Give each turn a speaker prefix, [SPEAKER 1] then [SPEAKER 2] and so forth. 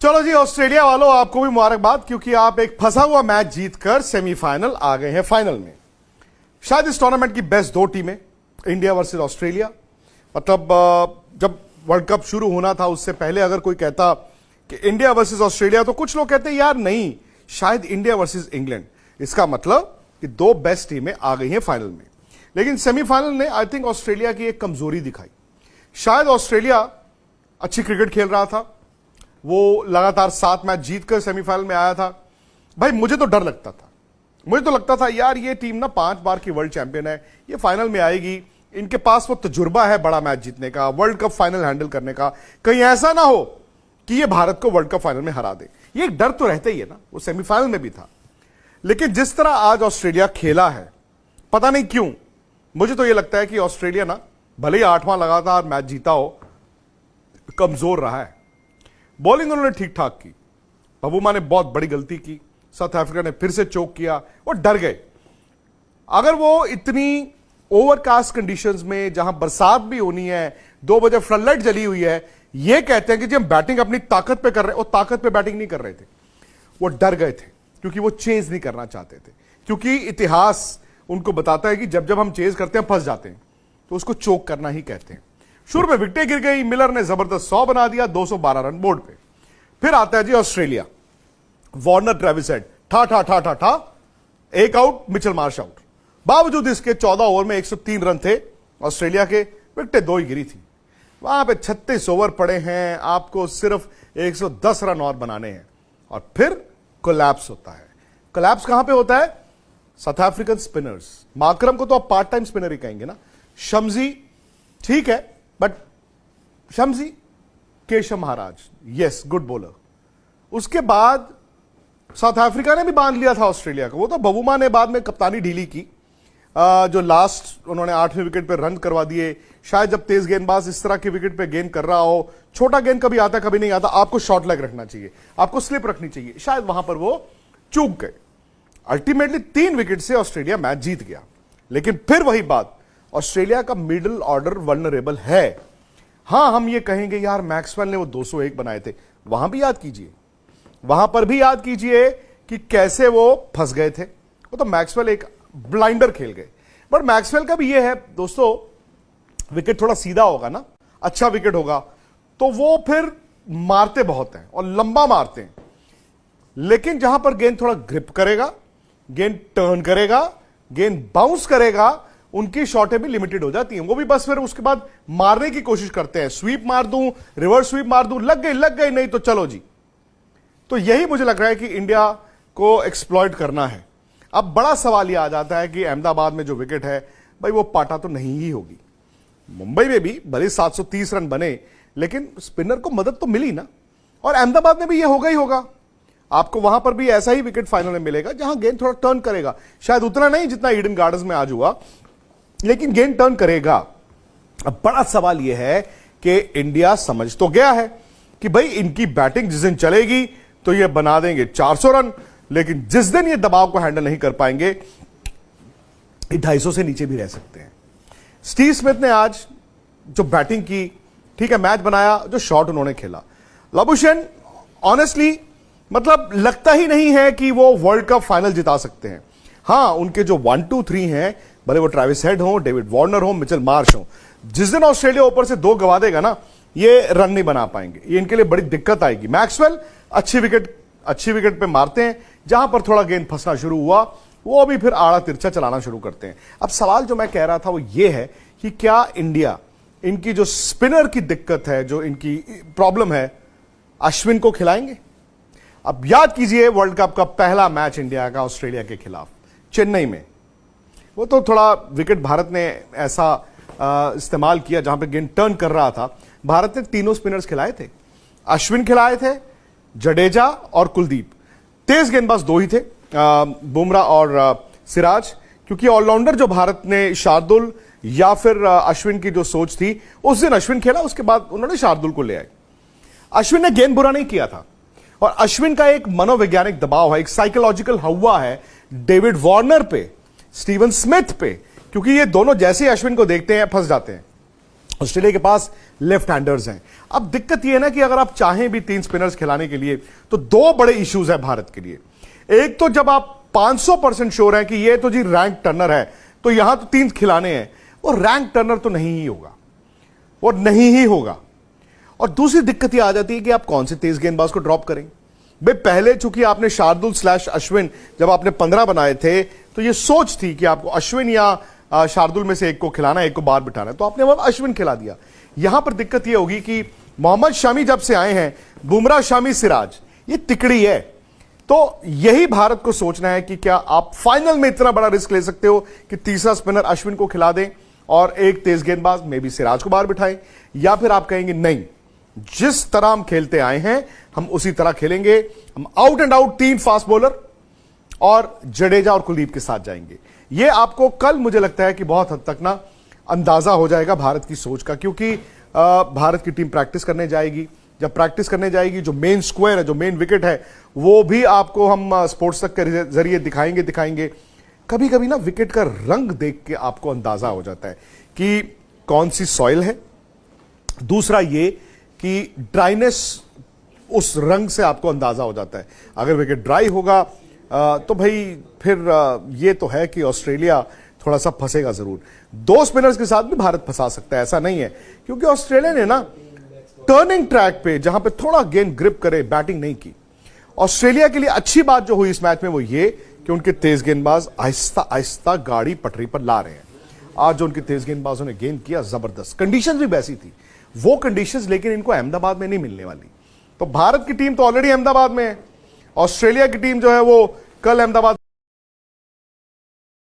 [SPEAKER 1] चलो जी ऑस्ट्रेलिया वालों, आपको भी मुबारकबाद, क्योंकि आप एक फंसा हुआ मैच जीतकर सेमीफाइनल आ गए हैं फाइनल में। शायद इस टूर्नामेंट की बेस्ट दो टीमें, इंडिया वर्सेस ऑस्ट्रेलिया। मतलब जब वर्ल्ड कप शुरू होना था उससे पहले अगर कोई कहता कि इंडिया वर्सेस ऑस्ट्रेलिया, तो कुछ लोग कहते हैं यार नहीं, शायद इंडिया वर्सेस इंग्लैंड। इसका मतलब कि दो बेस्ट टीमें आ गई हैं फाइनल में। लेकिन सेमीफाइनल ने आई थिंक ऑस्ट्रेलिया की एक कमजोरी दिखाई। शायद ऑस्ट्रेलिया अच्छी क्रिकेट खेल रहा था, वो लगातार 7 मैच जीतकर सेमीफाइनल में आया था। भाई मुझे तो डर लगता था, मुझे तो लगता था यार ये टीम ना 5 बार की वर्ल्ड चैंपियन है, ये फाइनल में आएगी, इनके पास वो तजुर्बा है बड़ा मैच जीतने का, वर्ल्ड कप फाइनल हैंडल करने का। कहीं ऐसा ना हो कि ये भारत को वर्ल्ड कप फाइनल में हरा दे, ये एक डर तो रहता ही है ना, वो सेमीफाइनल में भी था। लेकिन जिस तरह आज ऑस्ट्रेलिया खेला है, पता नहीं क्यों मुझे तो ये लगता है कि ऑस्ट्रेलिया ना भले ही 8वां लगातार मैच जीता हो, कमजोर रहा है। बॉलिंग उन्होंने ठीक ठाक की, बबूमा ने बहुत बड़ी गलती की, साउथ अफ्रीका ने फिर से चोक किया, वो डर गए। अगर वो इतनी ओवरकास्ट कंडीशंस में जहां बरसात भी होनी है, 2 बजे फ्लड लाइट जली हुई है, ये कहते हैं कि जी हम बैटिंग अपनी ताकत पे कर रहे हैं, वो ताकत पे बैटिंग नहीं कर रहे थे, वो डर गए थे क्योंकि वो चेज नहीं करना चाहते थे। क्योंकि इतिहास उनको बताता है कि जब जब हम चेज करते हैं फंस जाते हैं, तो उसको चोक करना ही कहते हैं। शुरू में विकेटें गिर गई, मिलर ने जबरदस्त 100 बना दिया 212 रन बोर्ड पे। फिर आता है जी ऑस्ट्रेलिया, वार्नर ट्रेविस हेड ठा ठा ठा ठा ठा, एक आउट, मिचेल मार्श आउट। बावजूद इसके 14 ओवर में 103 रन थे ऑस्ट्रेलिया के, विकेटें 2 ही गिरी थी। वहां पे 36 ओवर पड़े हैं, आपको सिर्फ 110 रन और बनाने हैं, और फिर कोलैप्स होता है। कोलैप्स कहां पे होता है? South African spinners. माकरम को तो आप पार्ट टाइम स्पिनर ही कहेंगे ना, शम्सी ठीक है, but Shamsi, Keshav Maharaj, yes good bowler. उसके बाद साउथ अफ्रीका ने भी बांध लिया था ऑस्ट्रेलिया को, वो तो बबूमा ने बाद में कप्तानी ढीली की, जो लास्ट उन्होंने 8वें विकेट पे रन करवा दिए। शायद जब तेज गेंदबाज इस तरह के विकेट पे गेंद कर रहा हो, छोटा गेंद कभी आता कभी नहीं आता, आपको शॉर्ट लेग रखना चाहिए, आपको स्लिप रखनी चाहिए, शायद वहां पर वो चूक गए। अल्टीमेटली 3 विकेट से ऑस्ट्रेलिया मैच जीत गया। लेकिन फिर वही बात, ऑस्ट्रेलिया का मिडिल ऑर्डर वल्नरेबल है। हां, हम ये कहेंगे यार मैक्सवेल ने वो 201 बनाए थे, वहां भी याद कीजिए, वहां पर भी याद कीजिए कि कैसे वो फंस गए थे। वो तो मैक्सवेल एक ब्लाइंडर खेल गए। बट मैक्सवेल का भी ये है दोस्तों, विकेट थोड़ा सीधा होगा ना, अच्छा विकेट होगा, तो वो फिर मारते बहुत हैं और लंबा मारते हैं। लेकिन जहां पर गेंद थोड़ा ग्रिप करेगा, गेंद टर्न करेगा, गेंद बाउंस करेगा, उनकी शॉटें भी लिमिटेड हो जाती हैं। वो भी बस फिर उसके बाद मारने की कोशिश करते हैं, स्वीप मार दूं, रिवर्स स्वीप मार दूं, लग गई नहीं तो चलो जी। तो यही मुझे लग रहा है कि इंडिया को एक्सप्लॉइट करना है। अब बड़ा सवाल यह आ जाता है कि अहमदाबाद में जो विकेट है, भाई वो पाटा तो नहीं ही होगी। मुंबई में भी भले 730 रन बने, लेकिन स्पिनर को मदद तो मिली ना, और अहमदाबाद में भी यह होगा ही होगा। आपको वहां पर भी ऐसा ही विकेट फाइनल में मिलेगा जहां गेंद थोड़ा टर्न करेगा, शायद उतना नहीं जितना ईडन गार्डन्स में आज हुआ, लेकिन गेंद टर्न करेगा। अब बड़ा सवाल यह है कि इंडिया समझ तो गया है कि भाई इनकी बैटिंग जिस दिन चलेगी तो ये बना देंगे 400 रन, लेकिन जिस दिन ये दबाव को हैंडल नहीं कर पाएंगे, 250 से नीचे भी रह सकते हैं। स्टीव स्मिथ ने आज जो बैटिंग की, ठीक है, मैच बनाया, जो शॉट उन्होंने खेला, लाबुशेन ऑनेस्टली मतलब लगता ही नहीं है कि वो वर्ल्ड कप फाइनल जिता सकते हैं। हां, उनके जो 1, 2, 3 हैं, भले वो ट्रेविस हेड हो, डेविड वार्नर हो, मिचेल मार्श हो, जिस दिन ऑस्ट्रेलिया ऊपर से 2 गवा देगा ना, ये रन नहीं बना पाएंगे, ये इनके लिए बड़ी दिक्कत आएगी। मैक्सवेल अच्छी विकेट पे मारते हैं, जहां पर थोड़ा गेंद फंसना शुरू हुआ वो भी फिर आड़ा तिरछा चलाना शुरू करते हैं। अब सवाल जो मैं कह रहा था वो ये है कि क्या इंडिया, इनकी जो स्पिनर की दिक्कत है, जो इनकी प्रॉब्लम है, अश्विन को खिलाएंगे? अब याद कीजिए वर्ल्ड कप का पहला मैच इंडिया का ऑस्ट्रेलिया के खिलाफ चेन्नई में, वो तो थोड़ा विकेट भारत ने ऐसा इस्तेमाल किया जहां पे गेंद टर्न कर रहा था। भारत ने 3 स्पिनर्स खिलाए थे, अश्विन खिलाए थे, जडेजा और कुलदीप। तेज गेंदबाज 2 ही थे, बुमराह और सिराज, क्योंकि ऑलराउंडर जो भारत ने शार्दुल या फिर अश्विन की जो सोच थी, उस दिन अश्विन खेला, उसके बाद उन्होंने शार्दुल को ले आए। अश्विन ने गेंद बुरा नहीं किया था, और अश्विन का एक मनोवैज्ञानिक दबाव है, एक साइकोलॉजिकल हवा है डेविड वार्नर पे, स्टीवन स्मिथ पे, क्योंकि ये दोनों जैसे ही अश्विन को देखते हैं फंस जाते हैं। ऑस्ट्रेलिया के पास लेफ्ट हैंडर्स हैं। अब दिक्कत यह है ना कि अगर आप चाहें भी 3 स्पिनर्स खिलाने के लिए तो 2 बड़े इश्यूज है भारत के लिए। एक तो जब आप 500% श्योर हैं कि ये तो जी रैंक टर्नर है तो यहां तो 3 खिलाने हैं, और रैंक टर्नर तो नहीं ही होगा, और नहीं ही होगा। और दूसरी दिक्कत यह आ जाती है कि आप कौन से तेज गेंदबाज को ड्रॉप करें। भाई पहले चूंकि आपने शार्दुल / अश्विन जब आपने 15 बनाए थे तो यह सोच थी कि आपको अश्विन या शार्दुल में से एक को खिलाना, एक को बाहर बिठाना, तो आपने अब अश्विन खिला दिया। यहां पर दिक्कत यह होगी कि मोहम्मद शमी जब से आए हैं, बुमराह, शमी, सिराज, ये तिकड़ी है। तो यही भारत को सोचना है कि क्या आप फाइनल में इतना बड़ा रिस्क ले सकते हो कि तीसरा स्पिनर अश्विन को खिला दें और एक तेज गेंदबाज मे बी सिराज को बाहर बिठाएं, या फिर आप कहेंगे नहीं, जिस तरह हम खेलते आए हैं हम उसी तरह खेलेंगे, हम out and out 3 fast bowler और जडेजा और कुलदीप के साथ जाएंगे। यह आपको कल मुझे लगता है कि बहुत हद तक ना अंदाजा हो जाएगा भारत की सोच का, क्योंकि भारत की टीम प्रैक्टिस करने जाएगी। जब प्रैक्टिस करने जाएगी, जो मेन स्क्वायर है, जो मेन विकेट है, वो भी आपको हम स्पोर्ट्स तक के जरिए दिखाएंगे। कभी कभी ना विकेट का रंग देख के आपको अंदाजा हो जाता है कि कौन सी सॉइल है। दूसरा ये कि ड्राइनेस, उस रंग से आपको अंदाजा हो जाता है। अगर विकेट ड्राई होगा तो भाई फिर ये तो है कि ऑस्ट्रेलिया थोड़ा सा फंसेगा जरूर। 2 स्पिनर्स के साथ भी भारत फंसा सकता है, ऐसा नहीं है, क्योंकि ऑस्ट्रेलिया ने ना टर्निंग ट्रैक पे जहां पे थोड़ा गेंद ग्रिप करे बैटिंग नहीं की। ऑस्ट्रेलिया के लिए अच्छी बात जो हुई इस मैच में वो ये कि उनके तेज गेंदबाज आहिस्ता आहिस्ता गाड़ी पटरी पर ला रहे हैं। आज जो उनके तेज गेंदबाजों ने गेंद किया, जबरदस्त। कंडीशंस भी वैसी थी, वो कंडीशंस लेकिन इनको अहमदाबाद में नहीं मिलने वाली। तो भारत की टीम तो ऑलरेडी अहमदाबाद में है, ऑस्ट्रेलिया की टीम जो है वो कल अहमदाबाद